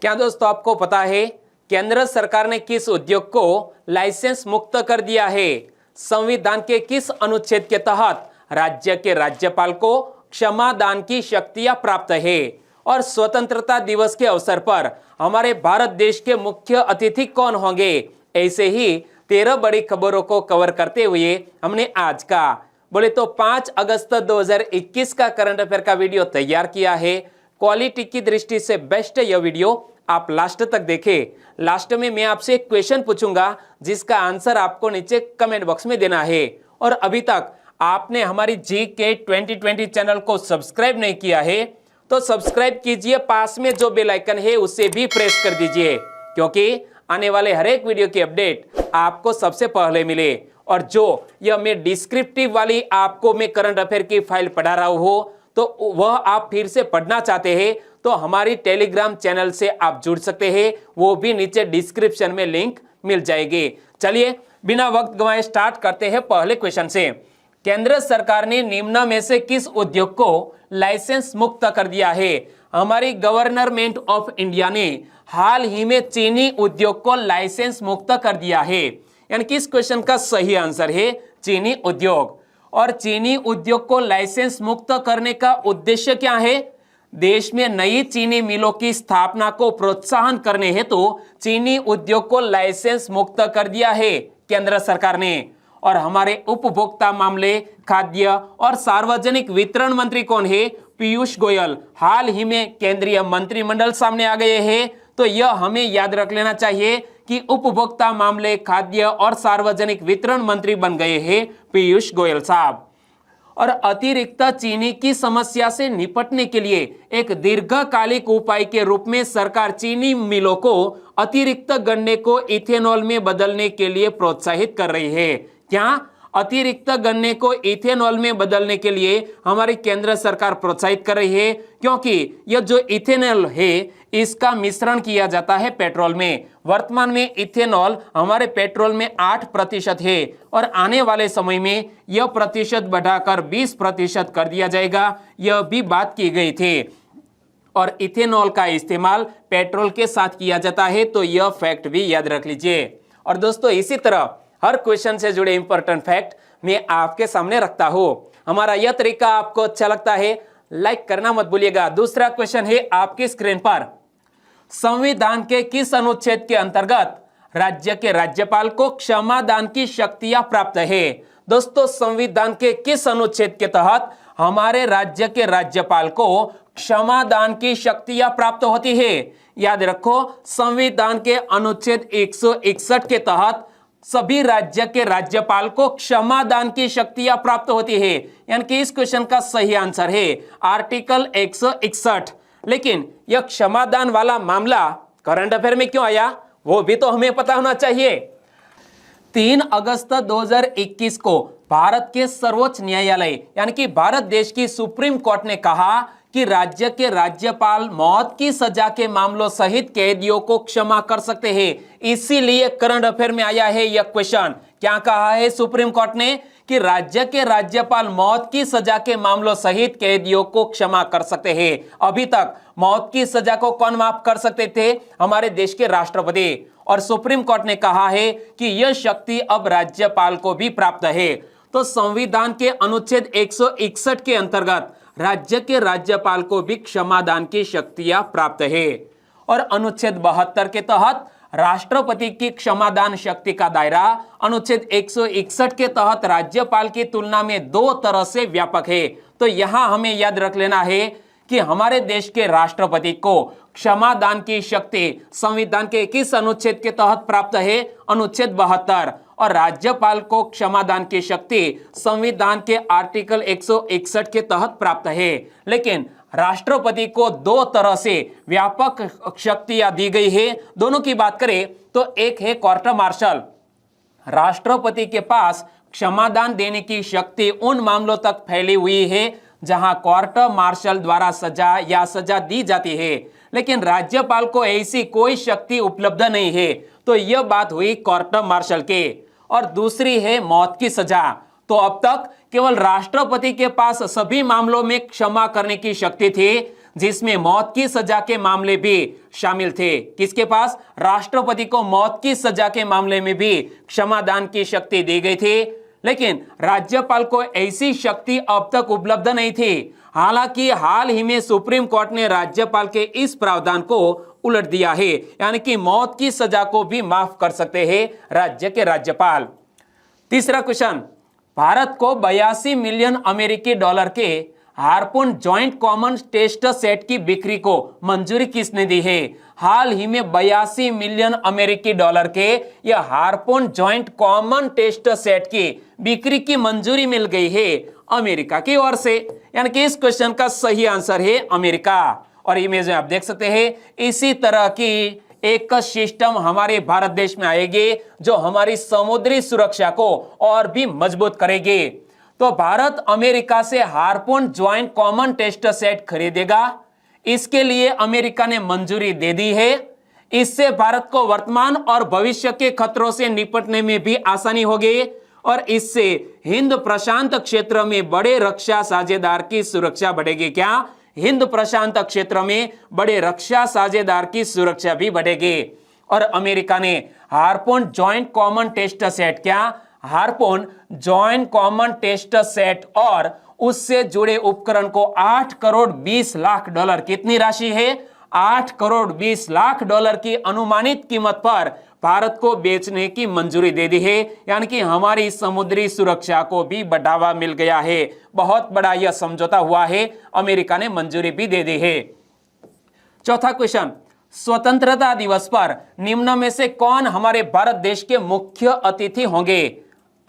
क्या दोस्तों आपको पता है केंद्र सरकार ने किस उद्योग को लाइसेंस मुक्त कर दिया है? संविधान के किस अनुच्छेद के तहत राज्य के राज्यपाल को क्षमादान की शक्तियां प्राप्त है? और स्वतंत्रता दिवस के अवसर पर हमारे भारत देश के मुख्य अतिथि कौन होंगे? ऐसे ही 13 बड़ी खबरों को कवर करते हुए हमने आज का बोले तो 5 अगस्त 2021 का करंट अफेयर का वीडियो तैयार किया है। क्वालिटी की दृष्टि से बेस्ट यह वीडियो आप लास्ट तक देखें। लास्ट में मैं आपसे एक क्वेश्चन पूछूंगा जिसका आंसर आपको नीचे कमेंट बॉक्स में देना है। और अभी तक आपने हमारी GK 2020 चैनल को सब्सक्राइब नहीं किया है तो सब्सक्राइब कीजिए, पास में जो बेल आइकन है उसे भी प्रेस कर दीजिए, क्योंकि आने वाले हर एक वीडियो की अपडेट आपको सबसे पहले मिले। और जो यह मैं डिस्क्रिप्टिव वाली आपको मैं करंट अफेयर की फाइल पढ़ा रहा हूं तो वह आप फिर से पढ़ना चाहते हैं तो हमारी टेलीग्राम चैनल से आप जुड़ सकते हैं, वो भी नीचे डिस्क्रिप्शन में लिंक मिल जाएगी। चलिए बिना वक्त गंवाए स्टार्ट करते हैं पहले क्वेश्चन से। केंद्र सरकार ने निम्न में से किस उद्योग को लाइसेंस मुक्त कर दिया है? हमारी गवर्नमेंट ऑफ इंडिया ने हाल ही में चीनी उद्योग को लाइसेंस मुक्त कर दिया है। यानी कि इस क्वेश्चन का सही आंसर है चीनी उद्योग। और चीनी उद्योग को लाइसेंस मुक्त करने का उद्देश्य क्या है? देश में नई चीनी मिलों की स्थापना को प्रोत्साहन करने हेतु चीनी उद्योग को लाइसेंस मुक्त कर दिया है केंद्र सरकार ने। और हमारे उपभोक्ता मामले, खाद्य और सार्वजनिक वितरण मंत्री कौन है? पीयूष गोयल हाल ही में केंद्रीय मंत्रिमंडल सामने आ गए हैं। तो यह हमें याद रख लेना चाहिए कि उपभोक्ता मामले, खाद्य और सार्वजनिक वितरण मंत्री बन गए हैं पीयूष गोयल साहब। और अतिरिक्त चीनी की समस्या से निपटने के लिए एक दीर्घकालिक उपाय के रूप में सरकार चीनी मिलों को अतिरिक्त गन्ने को इथेनॉल में बदलने के लिए प्रोत्साहित कर रही है। क्या अतिरिक्त गन्ने को इथेनॉल में बदलने के लिए हमारी केंद्र सरकार प्रोत्साहित कर रही है? क्योंकि यह जो इथेनॉल है इसका मिश्रण किया जाता है पेट्रोल में। वर्तमान में इथेनॉल हमारे पेट्रोल में 8% है और आने वाले समय में यह प्रतिशत बढ़ाकर 20% कर दिया जाएगा, यह भी बात की गई थी। और इथेनॉल का इस्तेमाल पेट्रोल के साथ किया जाता है, तो यह फैक्ट भी याद रख लीजिए। और दोस्तों इसी तरह हर क्वेश्चन से जुड़े इंपॉर्टेंट फैक्ट मैं आपके सामने रखता हूं। हमारा यह तरीका आपको अच्छा लगता है लाइक करना मत भूलिएगा। दूसरा क्वेश्चन है आपकी स्क्रीन पर, संविधान के किस अनुच्छेद के अंतर्गत राज्य के राज्यपाल को क्षमादान की शक्तियां प्राप्त है? दोस्तों संविधान के किस अनुच्छेद के तहत हमारे राज्य के राज्यपाल को क्षमादान की शक्तियां प्राप्त होती है? याद रखो संविधान के अनुच्छेद 161 के तहत सभी राज्य के राज्यपाल को क्षमादान की शक्तियां प्राप्त होती है। यानी कि इस क्वेश्चन का सही आंसर है आर्टिकल 161। लेकिन यह क्षमादान वाला मामला करंट अफेयर में क्यों आया वो भी तो हमें पता होना चाहिए। 3 अगस्त 2021 को भारत के सर्वोच्च न्यायालय यानी कि भारत देश की सुप्रीम कोर्ट ने कहा कि राज्य के राज्यपाल मौत की सजा के मामलों सहित कैदियों को क्षमा कर सकते हैं। इसीलिए करंट अफेयर में आया है यह क्वेश्चन। क्या कहा है सुप्रीम कोर्ट ने? कि राज्य के राज्यपाल मौत की सजा के मामलों सहित कैदियों को क्षमा कर सकते हैं। अभी तक मौत की सजा को कौन माफ कर सकते थे? हमारे देश के राष्ट्रपति। और सुप्रीम कोर्ट ने कहा है कि यह शक्ति अब राज्यपाल को भी प्राप्त है। तो संविधान के अनुच्छेद 161 के अंतर्गत राज्य के राज्यपाल को भी क्षमादान की शक्तियां प्राप्त है। और अनुच्छेद 72 के तहत राष्ट्रपति की क्षमादान शक्ति का दायरा अनुच्छेद 161 के तहत राज्यपाल की तुलना में 2 तरह से व्यापक है। तो यहां हमें याद रख लेना है कि हमारे देश के राष्ट्रपति को क्षमादान की शक्ति संविधान के किस अनुच्छेद के तहत प्राप्त है? अनुच्छेद 72। और राज्यपाल को क्षमादान की शक्ति संविधान के आर्टिकल 161 के तहत प्राप्त है। लेकिन राष्ट्रपति को 2 तरह से व्यापक शक्तियां दी गई है। दोनों की बात करें तो एक है कोर्ट मार्शल। राष्ट्रपति के पास क्षमादान देने की शक्ति उन मामलों तक फैली हुई है जहां कोर्ट मार्शल द्वारा सजा दी जाती है, लेकिन राज्यपाल को ऐसी कोई शक्ति उपलब्ध नहीं है। तो यह बात हुई कोर्ट मार्शल के। और दूसरी है मौत की सजा। तो अब तक केवल राष्ट्रपति के पास सभी मामलों में क्षमा करने की शक्ति थी, जिसमें मौत की सजा के मामले भी शामिल थे। किसके पास? राष्ट्रपति को मौत की सजा के मामले में भी क्षमादान की शक्ति दी गई थी, लेकिन राज्यपाल को ऐसी शक्ति अब तक उपलब्ध नहीं थी। हालांकि हाल ही में सुप्रीम कोर्ट ने राज्यपाल के इस प्रावधान को उलट दिया है, यानी कि मौत की सजा को भी माफ कर सकते हैं राज्य के राज्यपाल। तीसरा क्वेश्चन, भारत को 82 मिलियन अमेरिकी डॉलर के Harpoon joint common test set की बिक्री को मंजूरी किसने दी है? हाल ही में 82 मिलियन अमेरिकी डॉलर के यह Harpoon joint common test set की बिक्री की मंजूरी मिल गई है अमेरिका की ओर से, यानी कि इस क्वेश्चन का सही आंसर है अमेरिका। और इमेज में आप देख सकते हैं इसी तरह की एक सिस्टम हमारे भारत देश में आएगी जो हमारी समुद्री सुरक्षा को और भी मजबूत करेगी। तो भारत अमेरिका से Harpoon joint common test set खरीदेगा, इसके लिए अमेरिका ने मंजूरी दे दी है। इससे भारत को वर्तमान और भविष्य के खतरों से निपटने में भी आसानी होगी और इससे हिंद प्रशांत क्षेत्र में बड़े रक्षा साझेदार की सुरक्षा बढ़ेगी। क्या? हिंद प्रशांत क्षेत्र में बड़े रक्षा साझेदार की सुरक्षा भी बढ़ेगी। और अमेरिका ने harpoon joint common test set, क्या? Harpoon joint common test set और उससे जुड़े उपकरण को 8 करोड़ 20 लाख डॉलर, कितनी राशि है? 8 करोड़ 20 लाख डॉलर की अनुमानित कीमत पर भारत को बेचने की मंजूरी दे दी है, यानी कि हमारी समुद्री सुरक्षा को भी बढ़ावा मिल गया है। बहुत बड़ा यह समझौता हुआ है, अमेरिका ने मंजूरी भी दे दी है। चौथा क्वेश्चन, स्वतंत्रता दिवस पर निम्न में से कौन हमारे भारत देश के मुख्य अतिथि होंगे?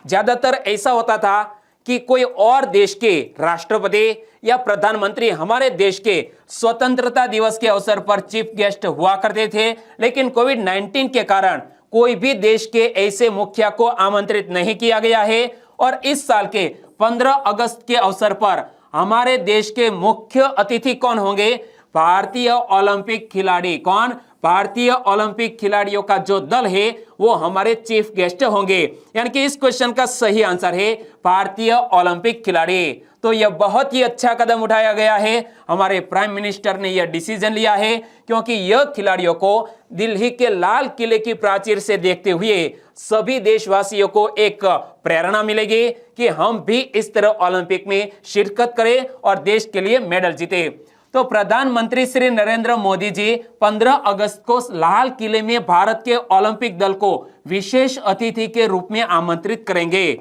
ज्यादातर ऐसा होता था कि कोई और देश के राष्ट्रपति या प्रधानमंत्री हमारे देश के स्वतंत्रता दिवस के अवसर पर चीफ गेस्ट हुआ करते थे, लेकिन कोविड-19 के कारण कोई भी देश के ऐसे मुखिया को आमंत्रित नहीं किया गया है। और इस साल के 15 अगस्त के अवसर पर हमारे देश के मुख्य अतिथि कौन होंगे? भारतीय ओलंपिक खिलाड़ी। कौन? भारतीय ओलंपिक खिलाड़ियों का जो दल है वो हमारे चीफ गेस्ट होंगे, यानी कि इस क्वेश्चन का सही आंसर है भारतीय ओलंपिक खिलाड़ी। तो यह बहुत ही अच्छा कदम उठाया गया है, हमारे प्राइम मिनिस्टर ने यह डिसीजन लिया है, क्योंकि यह खिलाड़ियों को दिल्ली के लाल किले की प्राचीर से देखते हुए सभी देशवासियों को एक प्रेरणा मिलेगी कि हम भी इस तरह ओलंपिक में शिरकत करें और देश के लिए मेडल जीते। तो प्रधानमंत्री श्री नरेंद्र मोदी जी 15 अगस्त को लाल किले में भारत के ओलंपिक दल को विशेष अतिथि के रूप में आमंत्रित करेंगे।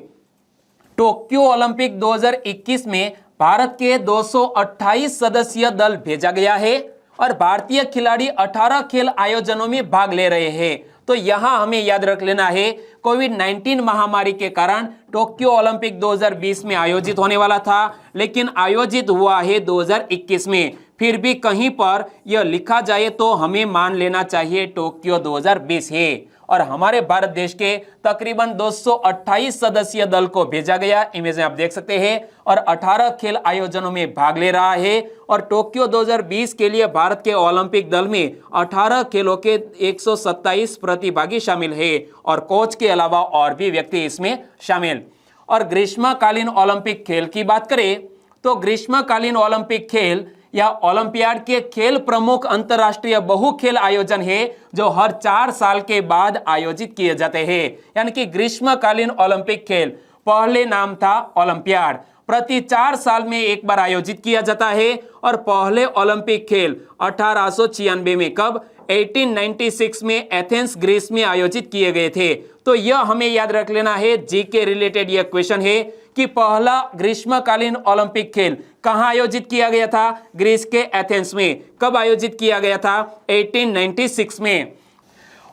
टोक्यो ओलंपिक 2021 में भारत के 228 सदस्यीय दल भेजा गया है और भारतीय खिलाड़ी 18 खेल आयोजनों में भाग ले रहे हैं। तो यहां हमें याद रख लेना है, कोविड-19 महामारी के कारण टोक्यो ओलंपिक 2020 में आयोजित होने वाला था, लेकिन आयोजित हुआ है 2021 में। फिर भी कहीं पर यह लिखा जाए तो हमें मान लेना चाहिए टोक्यो 2020 है। और हमारे भारत देश के तकरीबन 228 सदस्यीय दल को भेजा गया, इमेज में आप देख सकते हैं, और 18 खेल आयोजनों में भाग ले रहा है। और टोक्यो 2020 के लिए भारत के ओलंपिक दल में 18 खेलों के 127 प्रतिभागी शामिल है और कोच के अलावा और भी व्यक्ति इसमें शामिल। और ग्रीष्मकालीन ओलंपिक खेल की बात करें तो ग्रीष्मकालीन ओलंपिक खेल या ओलंपियाड के खेल प्रमुख अंतरराष्ट्रीय बहु खेल आयोजन है जो हर 4 साल के बाद आयोजित किए जाते हैं। यानी कि ग्रीष्मकालीन ओलंपिक खेल पहले नाम था ओलंपियाड, प्रति 4 साल में एक बार आयोजित किया जाता है। और पहले ओलंपिक खेल 1896 में, कब? 1896 में एथेंस ग्रीस में आयोजित किए गए थे। तो यह हमें याद रख लेना है, जी के रिलेटेड यह क्वेश्चन है कि पहला ग्रीष्मकालीन ओलंपिक खेल कहां आयोजित किया गया था? ग्रीस के एथेंस में। कब आयोजित किया गया था? 1896 में।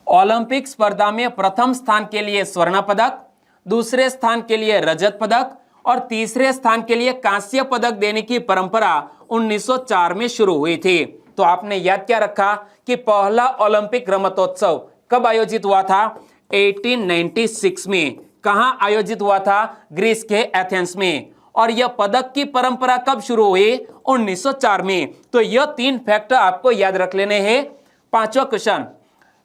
ओलंपिक स्पर्धा में प्रथम स्थान के लिए स्वर्ण पदक, दूसरे स्थान के लिए रजत पदक और तीसरे स्थान के लिए कांस्य पदक देने की परंपरा 1904 में शुरू हुई थी। तो आपने याद क्या रखा कि पहला ओलंपिक रमतोत्सव कब आयोजित हुआ था? 1896 में। कहां आयोजित हुआ था? ग्रीस के एथेंस में। और यह पदक की परंपरा कब शुरू हुई? 1904 में। तो यह 3 फैक्टर आपको याद रख लेने हैं। 5वां क्वेश्चन,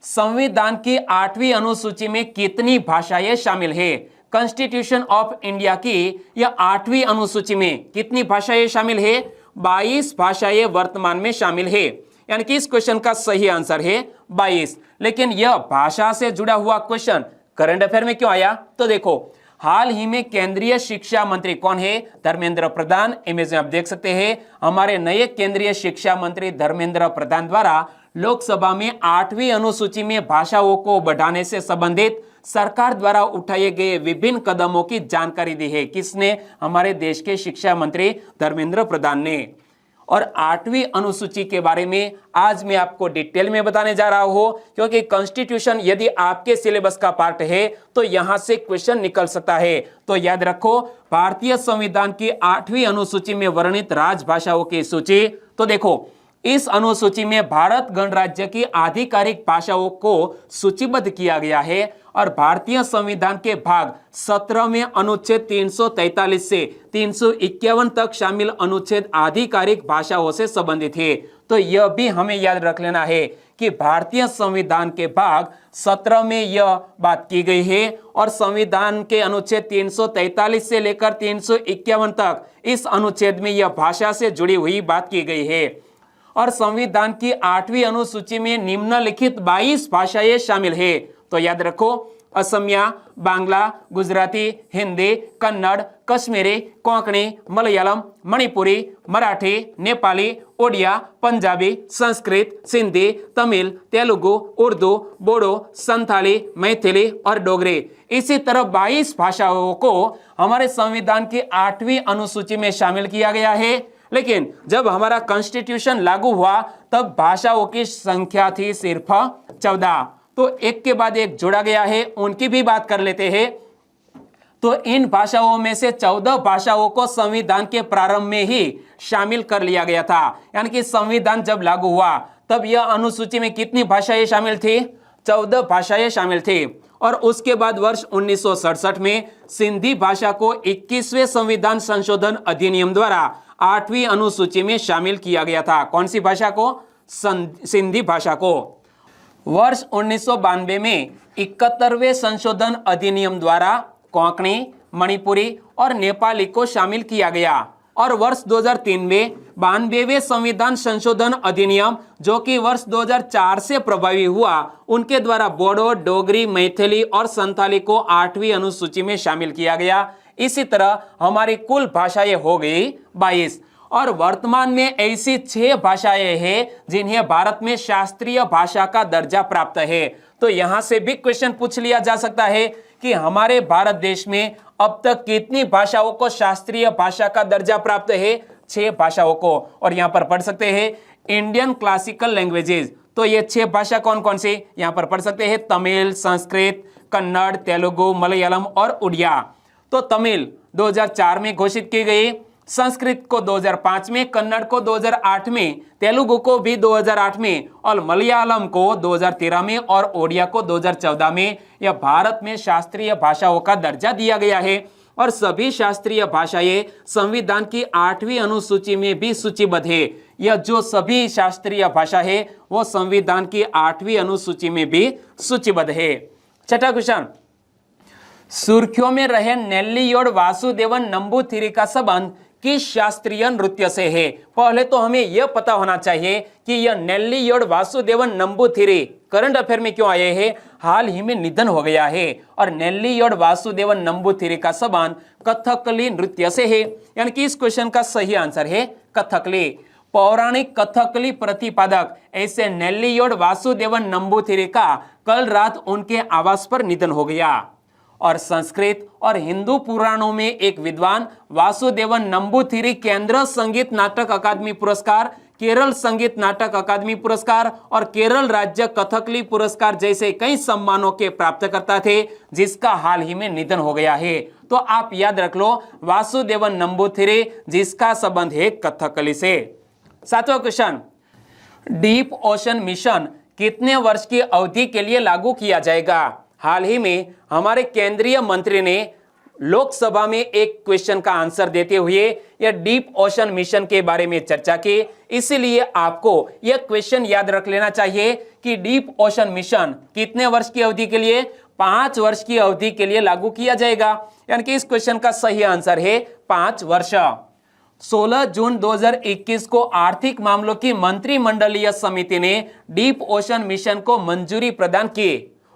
संविधान की 8वीं अनुसूची में कितनी भाषाएं शामिल है? कॉन्स्टिट्यूशन ऑफ इंडिया की यह 8वीं अनुसूची में कितनी भाषाएं शामिल है? 22 भाषाएं वर्तमान में शामिल है, यानी कि इस क्वेश्चन का सही आंसर है 22। लेकिन यह भाषा से जुड़ा हुआ क्वेश्चन करंट अफेयर में क्यों आया? तो देखो, हाल ही में केंद्रीय शिक्षा मंत्री कौन है? धर्मेंद्र प्रधान। इमेज में आप देख सकते हैं, हमारे नए केंद्रीय शिक्षा मंत्री धर्मेंद्र प्रधान द्वारा लोकसभा में 8वीं अनुसूची में भाषाओं को बढ़ाने से संबंधित सरकार द्वारा उठाए गए विभिन्न कदमों की जानकारी दी है। किसने? हमारे देश के शिक्षा मंत्री धर्मेंद्र प्रधान ने। और 8वीं अनुसूची के बारे में आज मैं आपको डिटेल में बताने जा रहा हूं, क्योंकि कॉन्स्टिट्यूशन यदि आपके सिलेबस का पार्ट है तो यहां से क्वेश्चन निकल सकता है। तो याद रखो, भारतीय संविधान की 8वीं अनुसूची में वर्णित राजभाषाओं की सूची। तो देखो, इस अनुसूची में भारत गणराज्य की आधिकारिक भाषाओं को सूचीबद्ध किया गया है और भारतीय संविधान के भाग 17 में अनुच्छेद 343 से 351 तक शामिल अनुच्छेद आधिकारिक भाषाओं से संबंधित है। तो यह भी हमें याद रख लेना है कि भारतीय संविधान के भाग 17 में यह बात की गई है और संविधान के अनुच्छेद 343 से लेकर 351 तक इस अनुच्छेद में यह भाषा से जुड़ी हुई बात की गई है। और संविधान की 8वीं अनुसूची में निम्नलिखित 22 भाषाएं शामिल है। तो याद रखो, असमिया, बांग्ला, गुजराती, हिंदी, कन्नड़, कश्मीरी, कोंकणी, मलयालम, मणिपुरी, मराठी, नेपाली, ओडिया, पंजाबी, संस्कृत, सिंधी, तमिल, तेलुगु, उर्दू, बोडो, संथाली, मैथिली और डोगरी। इसी तरह 22 भाषाओं को हमारे संविधान की 8वीं अनुसूची में शामिल किया गया है। लेकिन जब हमारा कॉन्स्टिट्यूशन लागू हुआ तब भाषाओं की संख्या थी सिर्फ 14। तो एक के बाद एक जोड़ा गया है, उनकी भी बात कर लेते हैं। तो इन भाषाओं में से 14 भाषाओं को संविधान के प्रारंभ में ही शामिल कर लिया गया था। यानी कि संविधान जब लागू हुआ तब यह अनुसूची में कितनी भाषाएं शामिल थी? 14 भाषाएं शामिल थी। और उसके बाद वर्ष 1967 में सिंधी भाषा को 21वें संविधान संशोधन अधिनियम द्वारा 8वीं अनुसूची में शामिल किया गया था। कौन सी भाषा को? सिंधी भाषा को। वर्ष 1992 में 71वें संशोधन अधिनियम द्वारा कोंकणी, मणिपुरी और नेपाली को शामिल किया गया। और वर्ष 2003 में 92वें संविधान संशोधन अधिनियम, जो कि वर्ष 2004 से प्रभावी हुआ, उनके द्वारा बोडो, डोगरी, मैथिली और संथाली को 8वीं अनुसूची में शामिल किया गया। इसी तरह हमारी कुल भाषाएं हो गई 22। और वर्तमान में ऐसी 6 भाषाएं हैं जिन्हें भारत में शास्त्रीय भाषा का दर्जा प्राप्त है। तो यहां से भी क्वेश्चन पूछ लिया जा सकता है कि हमारे भारत देश में अब तक कितनी भाषाओं को शास्त्रीय भाषा का दर्जा प्राप्त है? 6 भाषाओं को। और यहां पर पढ़ सकते हैं इंडियन क्लासिकल लैंग्वेजेस। तो ये 6 भाषा कौन कौन सी? यहां पर पढ़ सकते हैं तमिल, संस्कृत, कन्नड़, तेलुगु, मलयालम और उड़िया। तो तमिल 2004 में घोषित की गई, संस्कृत को 2005 में, कन्नड़ को 2008 में, तेलुगु को भी 2008 में और मलयालम को 2013 में और ओडिया को 2014 में यह भारत में शास्त्रीय भाषाओं का दर्जा दिया गया है। और सभी शास्त्रीय भाषाएं संविधान की 8वीं अनुसूची में भी सूचीबद्ध है। यह जो सभी शास्त्रीय भाषा है वो संविधान की 8वीं अनुसूची में भी सूचीबद्ध है। छठा क्वेश्चन, सुर्खियों में रहे नेल्लियोड वासुदेवन नंबूथिरी का संबंध किस शास्त्रीय नृत्य से है? पहले तो हमें यह पता होना चाहिए कि यह नेल्लियोड वासुदेवन नंबूथिरी करंट अफेयर में क्यों आए हैं। हाल ही में निधन हो गया है और नेल्लियोड वासुदेवन नंबूथिरी का संबंध कथकली नृत्य से है। यानी कि इस क्वेश्चन का सही आंसर है कथकली। पौराणिक कथकली प्रतिपादक ऐसे नेल्लियोड वासुदेवन नंबूथिरी का कल रात उनके आवास पर निधन हो गया। और संस्कृत और हिंदू पुराणों में एक विद्वान वासुदेवन नंबूथिरी केंद्र संगीत नाटक अकादमी पुरस्कार, केरल संगीत नाटक अकादमी पुरस्कार और केरल राज्य कथकली पुरस्कार जैसे कई सम्मानों के प्राप्तकर्ता थे, जिसका हाल ही में निधन हो गया है। तो आप याद रख लो वासुदेवन नंबूथिरी, जिसका संबंध है कथकली से। 7वां क्वेश्चन, डीप ओशन मिशन कितने वर्ष की अवधि के लिए लागू किया जाएगा? हाल ही में हमारे केंद्रीय मंत्री ने लोकसभा में एक क्वेश्चन का आंसर देते हुए यह डीप ओशन मिशन के बारे में चर्चा की। इसीलिए आपको यह क्वेश्चन याद रख लेना चाहिए कि डीप ओशन मिशन कितने वर्ष की अवधि के लिए? 5 वर्ष की अवधि के लिए लागू किया जाएगा। यानी कि इस क्वेश्चन का सही आंसर है 5 वर्ष। 16 जून 2021 को आर्थिक मामलों की मंत्रिमंडलीय समिति ने डीप ओशन मिशन को मंजूरी प्रदान की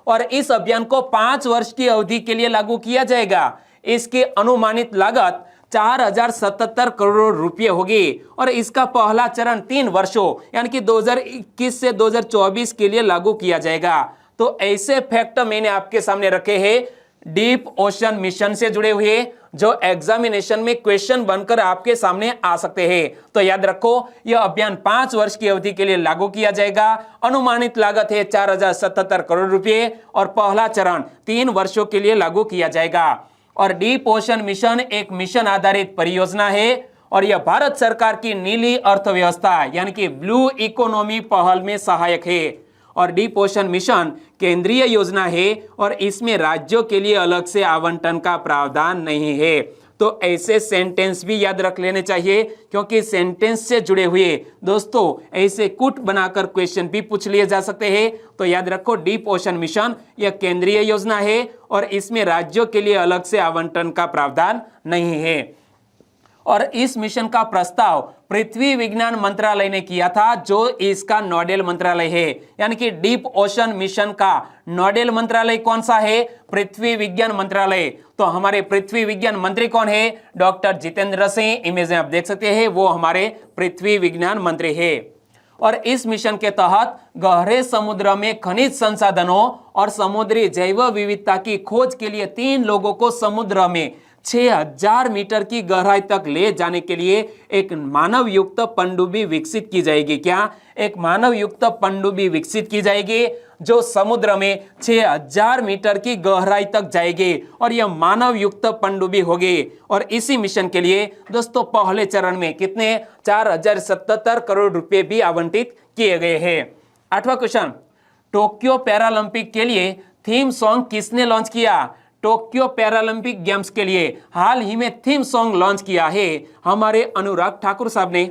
और इस अभियान को 5 वर्ष की अवधि के लिए लागू किया जाएगा। इसकी अनुमानित लागत 4077 करोड़ रुपए होगी और इसका पहला चरण 3 वर्षों यानी कि 2021 से 2024 के लिए लागू किया जाएगा। तो ऐसे फैक्ट मैंने आपके सामने रखे हैं डीप ओशन मिशन से जुड़े हुए, जो एग्जामिनेशन में क्वेश्चन बनकर आपके सामने आ सकते हैं। तो याद रखो, यह अभियान 5 वर्ष की अवधि के लिए लागू किया जाएगा। अनुमानित लागत है 4077 करोड़ रुपए और पहला चरण 3 वर्षों के लिए लागू किया जाएगा। और डीप ओशन मिशन एक मिशन आधारित परियोजना है और यह भारत सरकार की नीली अर्थव्यवस्था यानी कि ब्लू इकोनॉमी पहल में सहायक है। और डीप ओशन मिशन केंद्रीय योजना है और इसमें राज्यों के लिए अलग से आवंटन का प्रावधान नहीं है। तो ऐसे सेंटेंस भी याद रख लेने चाहिए, क्योंकि सेंटेंस से जुड़े हुए दोस्तों ऐसे कुट बनाकर क्वेश्चन भी पूछ लिए जा सकते हैं। तो याद रखो, डीप ओशन मिशन यह केंद्रीय योजना है और इसमें राज्यों के लिए अलग से आवंटन का प्रावधान नहीं है। और इस मिशन का प्रस्ताव पृथ्वी विज्ञान मंत्रालय ने किया था, जो इसका नोडल मंत्रालय है। यानी कि डीप ओशन मिशन का नोडल मंत्रालय कौन सा है? पृथ्वी विज्ञान मंत्रालय। तो हमारे पृथ्वी विज्ञान मंत्री कौन है? डॉक्टर जितेंद्र सिंह। इमेज में आप देख सकते हैं, वो हमारे पृथ्वी विज्ञान मंत्री है। और इस मिशन के तहत गहरे समुद्र में खनिज संसाधनों और समुद्री जैव विविधता की खोज के लिए 3 लोगों को समुद्र में 6000 मीटर की गहराई तक ले जाने के लिए एक मानव युक्त पनडुब्बी विकसित की जाएगी। क्या? एक मानव युक्त पनडुब्बी विकसित की जाएगी जो समुद्र में 6000 मीटर की गहराई तक जाएगी और यह मानव युक्त पनडुब्बी होगी। और इसी मिशन के लिए दोस्तों पहले चरण में कितने 4077 करोड़ रुपए भी आवंटित किए गए हैं। 8वां क्वेश्चन, टोक्यो पैरालंपिक के लिए थीम सॉन्ग किसने लॉन्च किया? टोक्यो पैरालंपिक गेम्स के लिए हाल ही में थीम सॉन्ग लॉन्च किया है हमारे अनुराग ठाकुर साहब ने।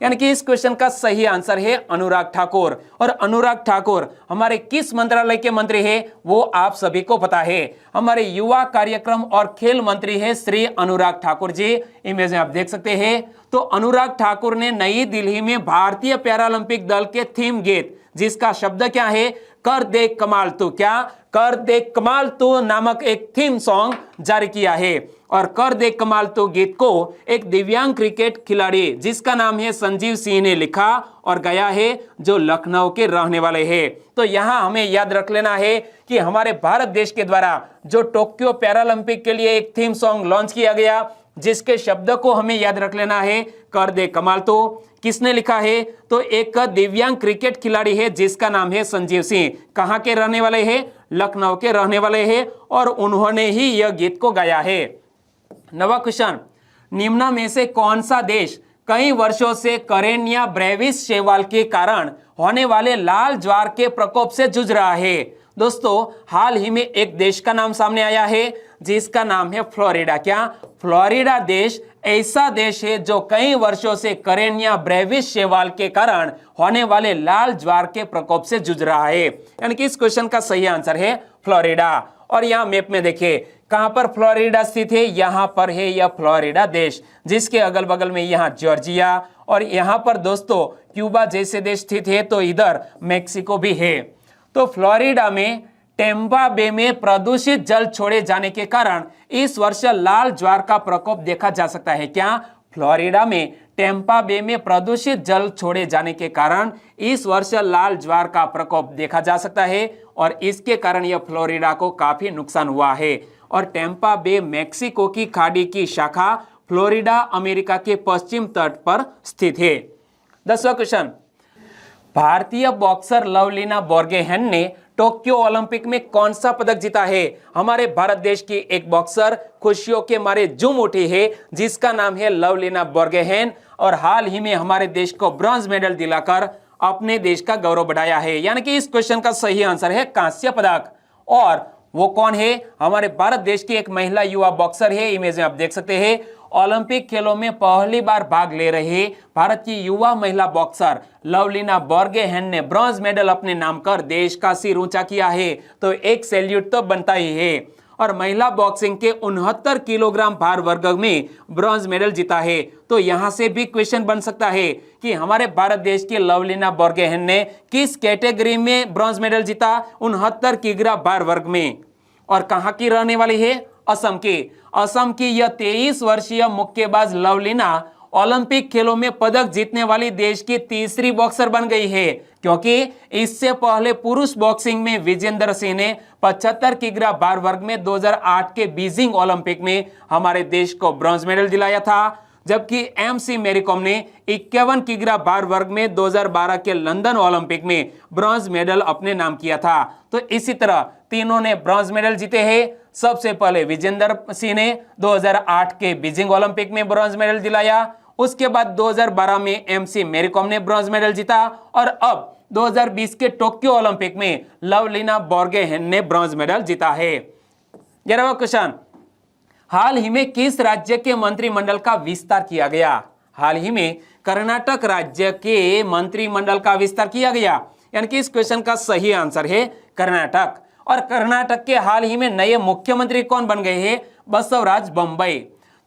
यानी कि इस क्वेश्चन का सही आंसर है अनुराग ठाकुर। और अनुराग ठाकुर हमारे किस मंत्रालय के मंत्री हैं वो आप सभी को पता है। हमारे युवा कार्यक्रम और खेल मंत्री है श्री अनुराग ठाकुर जी। इमेज में आप देख सकते हैं। तो अनुराग ठाकुर ने नई दिल्ली में भारतीय पैरालंपिक दल के थीम गीत, जिसका शब्द क्या है? कर दे कमाल तू। क्या? कर दे कमाल तू नामक एक थीम सॉन्ग जारी किया है। और कर दे कमाल तू गीत को एक दिव्यांग क्रिकेट खिलाड़ी जिसका नाम है संजीव सिंह ने लिखा और गाया है, जो लखनऊ के रहने वाले हैं। तो यहाँ हमें याद रख लेना है कि हमारे भारत देश के द्वारा जो टोक्यो पैरालंपिक के लिए एक थीम सॉन्ग लॉन्च किया गया, जिसके शब्द को हमें याद रख लेना है कर दे कमाल तो। किसने लिखा है? तो एक दिव्यांग क्रिकेट खिलाड़ी है जिसका नाम है संजीव सिंह। कहाँ के रहने वाले हैं? लखनऊ के रहने वाले हैं और उन्होंने ही यह गीत को गाया है। 9वां क्वेश्चन, निम्न में से कौन सा देश कई वर्षों से करेनिया ब्रेविस शैवाल के कारण होने वाले लाल ज्वार के प्रकोप से जूझ रहा है? दोस्तों हाल ही में एक देश का नाम सामने आया है जिसका नाम है फ्लोरिडा। क्या? फ्लोरिडा देश ऐसा देश है जो कई वर्षों से करेनिया ब्रेविस शैवाल के कारण होने वाले लाल ज्वार के प्रकोप से जूझ रहा है। यानी कि इस क्वेश्चन का सही आंसर है फ्लोरिडा। और यहाँ मैप में देखिए कहां पर फ्लोरिडा स्थित है? यहां पर है यह फ्लोरिडा देश, जिसके अगल बगल में यहाँ जॉर्जिया और यहाँ पर दोस्तों क्यूबा जैसे देश स्थित है। तो इधर मेक्सिको भी है। तो फ्लोरिडा में टेम्पा बे में प्रदूषित जल छोड़े जाने के कारण इस वर्ष लाल ज्वार का प्रकोप देखा जा सकता है। क्या? फ्लोरिडा में टेम्पा बे में प्रदूषित जल छोड़े जाने के कारण इस वर्ष लाल ज्वार का प्रकोप देखा जा सकता है और इसके कारण यह फ्लोरिडा को काफी नुकसान हुआ है। और टेम्पा बे मेक्सिको की खाड़ी की शाखा, फ्लोरिडा अमेरिका के पश्चिम तट पर स्थित है। 10वां क्वेश्चन, भारतीय बॉक्सर लवलीना बोर्गोहेन ने टोक्यो ओलंपिक में कौन सा पदक जीता है? हमारे भारत देश की एक बॉक्सर खुशियों के मारे झूम उठी है जिसका नाम है लवलीना बोर्गोहेन और हाल ही में हमारे देश को ब्रॉन्ज मेडल दिलाकर अपने देश का गौरव बढ़ाया है। यानी कि इस क्वेश्चन का सही आंसर है कांस्य पदक। और वो कौन है? हमारे भारत देश की एक महिला युवा बॉक्सर है। इमेज में आप देख सकते हैं। ओलंपिक खेलों में पहली बार भाग ले रहे भारत की युवा महिला बॉक्सर लवलीना बोर्गोहेन ने ब्रॉन्ज मेडल अपने नाम कर देश का सिर ऊंचा किया है। तो एक सैल्यूट तो बनता ही है। और महिला बॉक्सिंग के 69 किलोग्राम भार वर्ग में ब्रॉन्ज मेडल जीता है। तो यहां से भी क्वेश्चन बन सकता है कि हमारे भारत देश की लवलीना बोर्गोहेन ने किस कैटेगरी में ब्रॉन्ज मेडल जीता, 69 किग्रा भार वर्ग में, और कहां की रहने वाली है, असम की। असम की यह 23 वर्षीय मुक्केबाज लवलीना ओलंपिक खेलों में पदक जीतने वाली देश की तीसरी बॉक्सर बन गई है, क्योंकि इससे पहले पुरुष बॉक्सिंग में विजेंद्र सिंह ने 75 किग्रा भार वर्ग में 2008 के बीजिंग ओलंपिक में हमारे देश को ब्रॉन्ज मेडल दिलाया था, जबकि MC मैरी कॉम ने 51 किग्रा भार वर्ग में 2012 के लंदन ओलंपिक में ब्रॉन्ज मेडल अपने नाम किया था। तो इसी तरह तीनों ने ब्रॉन्ज मेडल जीते हैं। सबसे पहले विजेंद्र सिंह ने 2008 के बीजिंग ओलंपिक में ब्रॉन्ज मेडल दिलाया, उसके बाद 2012 में MC मैरी कॉम ने ब्रॉन्ज मेडल जीता, और अब 2020 के टोक्यो ओलंपिक में लवलीना बोर्गोहेन ने ब्रॉन्ज मेडल जीता है। 11वां क्वेश्चन, हाल ही में किस राज्य के मंत्रिमंडल का विस्तार किया गया? हाल ही में कर्नाटक राज्य के मंत्रिमंडल का विस्तार किया गया, यानी कि इस क्वेश्चन का सही आंसर है कर्नाटक। और कर्नाटक के हाल ही में नए मुख्यमंत्री कौन बन गए हैं? बसवराज बोम्मई।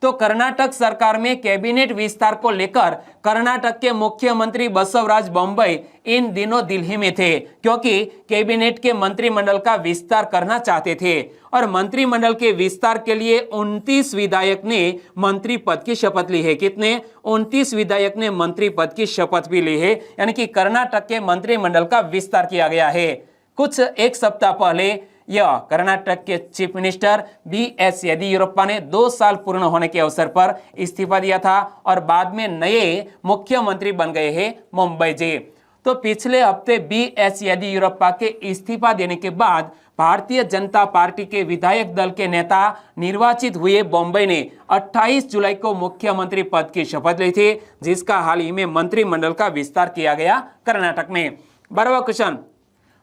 तो कर्नाटक सरकार में कैबिनेट विस्तार को लेकर कर्नाटक के मुख्यमंत्री बसवराज बोम्मई इन दिनों दिल्ली में थे, क्योंकि कैबिनेट के मंत्रिमंडल का विस्तार करना चाहते थे, और मंत्रिमंडल के विस्तार के लिए 29 विधायक ने मंत्री पद की शपथ ली है। कितने? 29 विधायक ने मंत्री पद की शपथ भी ली है, यानी कि कर्नाटक के मंत्रिमंडल का विस्तार किया गया है। कुछ एक सप्ताह पहले यह कर्नाटक के चीफ मिनिस्टर BS येदियुरप्पा ने 2 साल पूर्ण होने के अवसर पर इस्तीफा दिया था, और बाद में नए मुख्यमंत्री बन गए हैं मुंबई जी। तो पिछले हफ्ते BS येदियुरप्पा के इस्तीफा देने के बाद भारतीय जनता पार्टी के विधायक दल के नेता निर्वाचित हुए बोम्मई ने 28 जुलाई को मुख्यमंत्री पद की शपथ ली थी, जिसका हाल ही में मंत्रिमंडल का विस्तार किया गया कर्नाटक में। 12वां क्वेश्चन,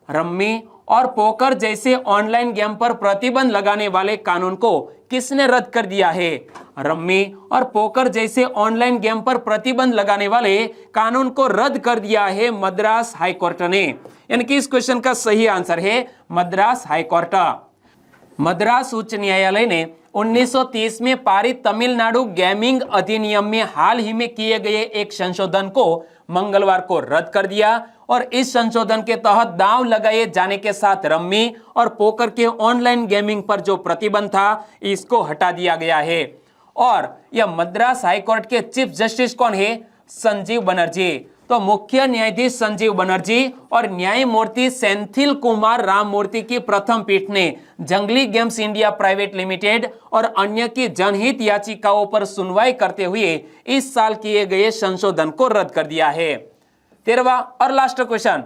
रम्मी और पोकर जैसे ऑनलाइन गेम पर प्रतिबंध लगाने वाले कानून को किसने रद्द कर दिया है? रम्मी और पोकर जैसे ऑनलाइन गेम पर प्रतिबंध लगाने वाले कानून को रद्द कर दिया है मद्रास हाईकोर्ट ने, यानी कि इस क्वेश्चन का सही आंसर है मद्रास हाईकोर्ट। मद्रास उच्च न्यायालय ने 1930 में पारित तमिलनाडु गेमिंग अधिनियम में हाल ही में किए गए एक संशोधन को मंगलवार को रद्द कर दिया, और इस संशोधन के तहत दांव लगाए जाने के साथ रम्मी और पोकर के ऑनलाइन गेमिंग पर जो प्रतिबंध था, इसको हटा दिया गया है। और यह मद्रास हाईकोर्ट के चीफ जस्टिस कौन है? संजीव बनर्जी। तो मुख्य न्यायाधीश संजीव बनर्जी और न्यायमूर्ति सेंथिल कुमार राममूर्ति की प्रथम पीठ ने जंगली गेम्स इंडिया प्राइवेट लिमिटेड और अन्य की जनहित याचिकाओं पर सुनवाई करते हुए इस साल किए गए संशोधन को रद्द कर दिया है। 13वां और लास्ट क्वेश्चन,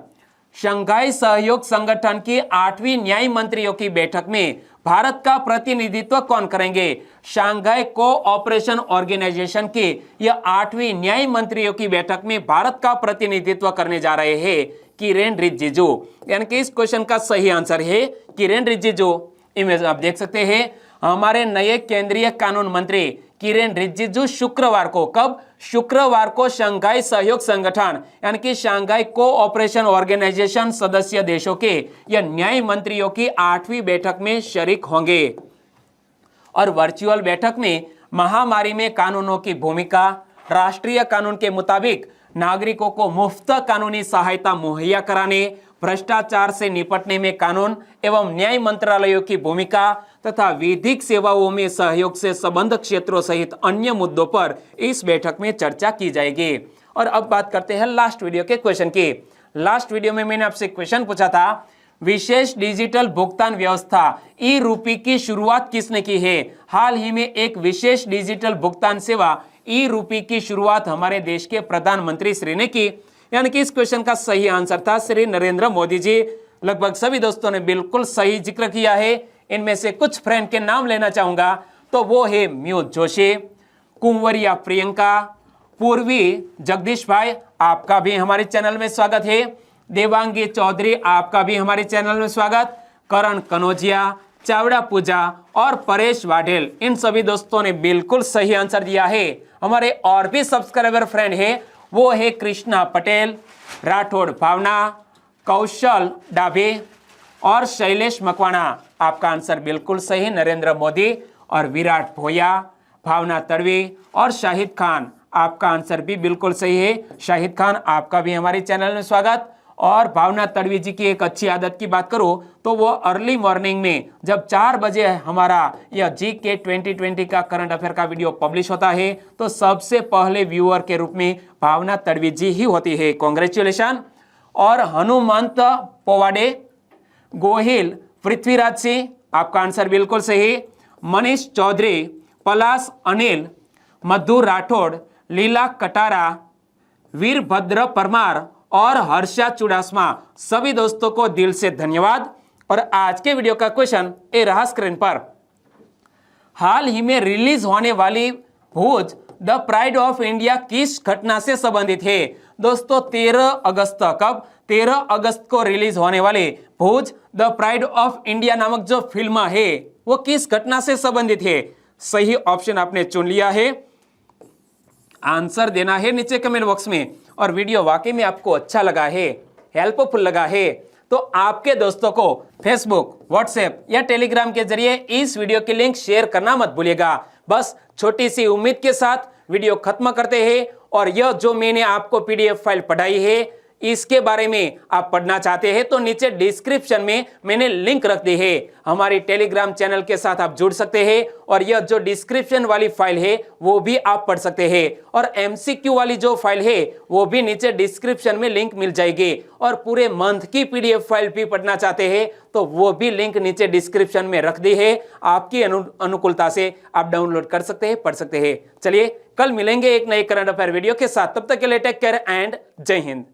शंघाई सहयोग संगठन की 8वीं न्याय मंत्रियों की बैठक में भारत का प्रतिनिधित्व कौन करेंगे? शंघाई कोऑपरेशन ऑर्गेनाइजेशन की यह 8वीं न्याय मंत्रियों की बैठक में भारत का प्रतिनिधित्व करने जा रहे हैं किरेन रिजिजू, यानी कि इस क्वेश्चन का सही आंसर है किरेन रिजिजू। इमेज आप देख सकते हैं, हमारे नए केंद्रीय कानून मंत्री किरेन रिजिजू शुक्रवार को, कब? शुक्रवार को शंघाई सहयोग संगठन यानी कि शंघाई कोऑपरेशन ऑर्गेनाइजेशन सदस्य देशों के यह न्याय मंत्रियों की 8वीं बैठक में शरीक होंगे, और वर्चुअल बैठक में महामारी में कानूनों की भूमिका, राष्ट्रीय कानून के मुताबिक नागरिकों को मुफ्त कानूनी सहायता मुहैया कराने, भ्रष्टाचार से निपटने में कानून एवं न्याय मंत्रालयों की भूमिका तथा विधिक सेवाओं में सहयोग से संबद्ध क्षेत्रों सहित अन्य मुद्दों पर इस बैठक में चर्चा की जाएगी। और अब बात करते हैं लास्ट वीडियो के क्वेश्चन की। लास्ट वीडियो में मैंने आपसे क्वेश्चन पूछा था, विशेष डिजिटल भुगतान व्यवस्था ई-रूपी की शुरुआत किसने की है? हाल ही में एक विशेष डिजिटल भुगतान सेवा ई-रूपी की शुरुआत हमारे देश के प्रधानमंत्री श्री ने की, यानी कि इस क्वेश्चन का सही आंसर था श्री नरेंद्र मोदी जी। लगभग सभी दोस्तों ने बिल्कुल सही जिक्र किया है। इनमें से कुछ फ्रेंड के नाम लेना चाहूंगा, तो वो है म्यूज जोशी, कुंवरिया प्रियंका, पूर्वी जगदीश भाई, आपका भी हमारे चैनल में स्वागत है। देवांगी चौधरी, आपका भी हमारे चैनल में स्वागत। करण कनौजिया, चावड़ा पूजा और परेश वाढेल, इन सभी दोस्तों ने बिल्कुल सही आंसर दिया है। हमारे और भी सब्सक्राइबर फ्रेंड है, वो है कृष्णा पटेल, राठौड़ भावना, कौशल डाबे, और शैलेश मकवाना, आपका आंसर बिल्कुल सही। नरेंद्र मोदी और विराट भोया, भावना तड़वी और शाहिद खान, आपका आंसर भी बिल्कुल सही है। शाहिद खान, आपका भी हमारे चैनल में स्वागत। और भावना तड़वी जी की एक अच्छी आदत की बात करो तो वो अर्ली मॉर्निंग में जब 4 बजे हमारा यह GK 2020 का करंट अफेयर का वीडियो पब्लिश होता है तो सबसे पहले व्यूअर के रूप में भावना तड़वी जी ही होती है। कांग्रेचुलेशन। और हनुमंत पोवाडे, गोहिल पृथ्वीराज सिंह, आपका आंसर बिल्कुल सही। मनीष चौधरी, पलाश अनिल, मधु राठौड़, लीला कटारा, वीरभद्र परमार और हर्षा चुडासमा, सभी दोस्तों को दिल से धन्यवाद। और आज के वीडियो का क्वेश्चन ये रहा स्क्रीन पर। हाल ही में रिलीज होने वाली भुज द प्राइड ऑफ इंडिया किस घटना से संबंधित है? दोस्तों 13 अगस्त, कब? 13 अगस्त को रिलीज होने वाले भुज द प्राइड ऑफ इंडिया नामक जो फिल्म है वो किस घटना से संबंधित है? सही ऑप्शन आपने चुन लिया है। आंसर देना है नीचे कमेंट बॉक्स में। और वीडियो वाकई में आपको अच्छा लगा है, हेल्पफुल लगा है तो आपके दोस्तों को फेसबुक, व्हाट्सएप या टेलीग्राम के जरिए इस वीडियो की लिंक शेयर करना मत भूलिएगा। बस छोटी सी उम्मीद के साथ वीडियो खत्म करते हैं। और यह जो मैंने आपको PDF फाइल पढ़ाई है इसके बारे में आप पढ़ना चाहते हैं तो नीचे डिस्क्रिप्शन में मैंने लिंक रख दी है। हमारी टेलीग्राम चैनल के साथ आप जुड़ सकते हैं और यह जो डिस्क्रिप्शन वाली फाइल है वो भी आप पढ़ सकते हैं। और MCQ वाली जो फाइल है वो भी नीचे डिस्क्रिप्शन में लिंक मिल जाएगी। और पूरे मंथ की PDF फाइल भी पढ़ना चाहते हैं तो वो भी लिंक नीचे डिस्क्रिप्शन में रख दी है। आपकी अनुकूलता से आप डाउनलोड कर सकते हैं, पढ़ सकते हैं। चलिए कल मिलेंगे एक नए करंट अफेयर वीडियो के साथ। तब तक के लिए टेक केयर एंड जय हिंद।